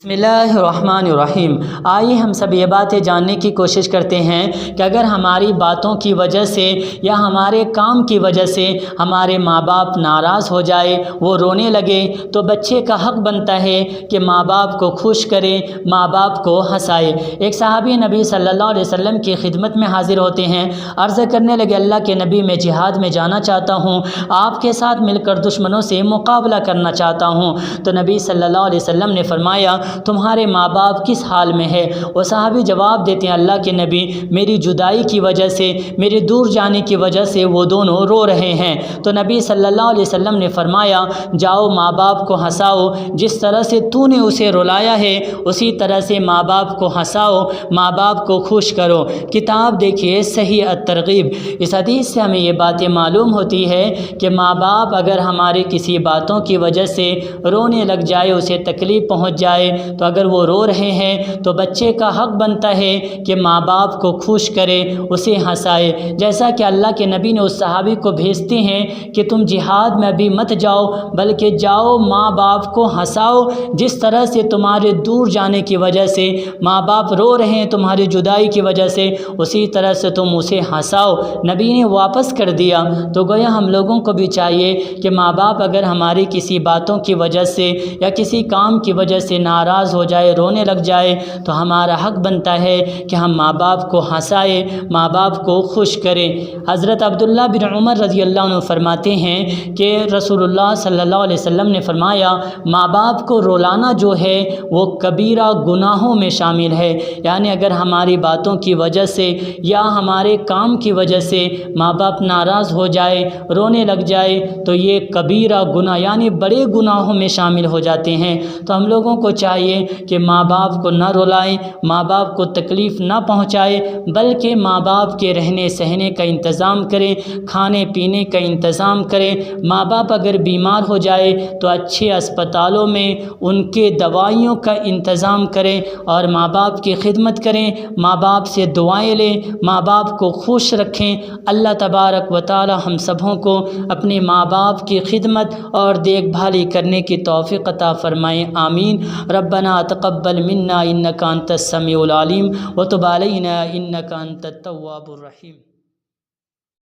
بسم اللہ الرحمن الرحیم۔ آئیے ہم سب یہ باتیں جاننے کی کوشش کرتے ہیں کہ اگر ہماری باتوں کی وجہ سے یا ہمارے کام کی وجہ سے ہمارے ماں باپ ناراض ہو جائے، وہ رونے لگے، تو بچے کا حق بنتا ہے کہ ماں باپ کو خوش کرے، ماں باپ کو ہنسائے۔ ایک صحابی نبی صلی اللہ علیہ وسلم کی خدمت میں حاضر ہوتے ہیں، عرض کرنے لگے، اللہ کے نبی، میں جہاد میں جانا چاہتا ہوں، آپ کے ساتھ مل کر دشمنوں سے مقابلہ کرنا چاہتا ہوں۔ تو نبی صلی اللہ علیہ وسلم نے فرمایا، تمہارے ماں باپ کس حال میں ہے؟ وہ صحابی جواب دیتے ہیں، اللہ کے نبی، میری جدائی کی وجہ سے، میرے دور جانے کی وجہ سے وہ دونوں رو رہے ہیں۔ تو نبی صلی اللہ علیہ وسلم نے فرمایا، جاؤ ماں باپ کو ہنساؤ، جس طرح سے تو نے اسے رلایا ہے اسی طرح سے ماں باپ کو ہنساؤ، ماں باپ کو خوش کرو۔ کتاب دیکھیے صحیح الترغیب۔ اس حدیث سے ہمیں یہ باتیں معلوم ہوتی ہے کہ ماں باپ اگر ہمارے کسی باتوں کی وجہ سے رونے لگ جائے، اسے تکلیف پہنچ جائے، تو اگر وہ رو رہے ہیں تو بچے کا حق بنتا ہے کہ ماں باپ کو خوش کرے، اسے ہنسائے۔ جیسا کہ اللہ کے نبی نے اس صحابی کو بھیجتے ہیں کہ تم جہاد میں بھی مت جاؤ، بلکہ جاؤ ماں باپ کو ہنساؤ، جس طرح سے تمہارے دور جانے کی وجہ سے ماں باپ رو رہے ہیں تمہاری جدائی کی وجہ سے، اسی طرح سے تم اسے ہنساؤ۔ نبی نے واپس کر دیا۔ تو گویا ہم لوگوں کو بھی چاہیے کہ ماں باپ اگر ہماری کسی باتوں کی وجہ سے یا کسی کام کی وجہ سے ناراض ہو جائے، رونے لگ جائے، تو ہمارا حق بنتا ہے کہ ہم ماں باپ کو ہنسائے، ماں باپ کو خوش کریں۔ حضرت عبداللہ بن عمر رضی اللہ عنہ فرماتے ہیں کہ رسول اللہ صلی اللہ علیہ وسلم نے فرمایا، ماں باپ کو رلانا جو ہے وہ کبیرہ گناہوں میں شامل ہے۔ یعنی اگر ہماری باتوں کی وجہ سے یا ہمارے کام کی وجہ سے ماں باپ ناراض ہو جائے، رونے لگ جائے، تو یہ کبیرہ گناہ یعنی بڑے گناہوں میں شامل ہو جاتے ہیں۔ تو ہم لوگوں کو چاہیے کہ ماں باپ کو نہ رلائیں، ماں باپ کو تکلیف نہ پہنچائے، بلکہ ماں باپ کے رہنے سہنے کا انتظام کریں، کھانے پینے کا انتظام کریں۔ ماں باپ اگر بیمار ہو جائے تو اچھے اسپتالوں میں ان کے دوائیوں کا انتظام کریں اور ماں باپ کی خدمت کریں، ماں باپ سے دعائیں لیں، ماں باپ کو خوش رکھیں۔ اللہ تبارک و تعالی ہم سبوں کو اپنے ماں باپ کی خدمت اور دیکھ بھالی کرنے کی توفیق عطا فرمائیں، آمین۔ ربنا تقبل منا انک انت السمیع العلیم وتب علینا انک انت التواب الرحیم۔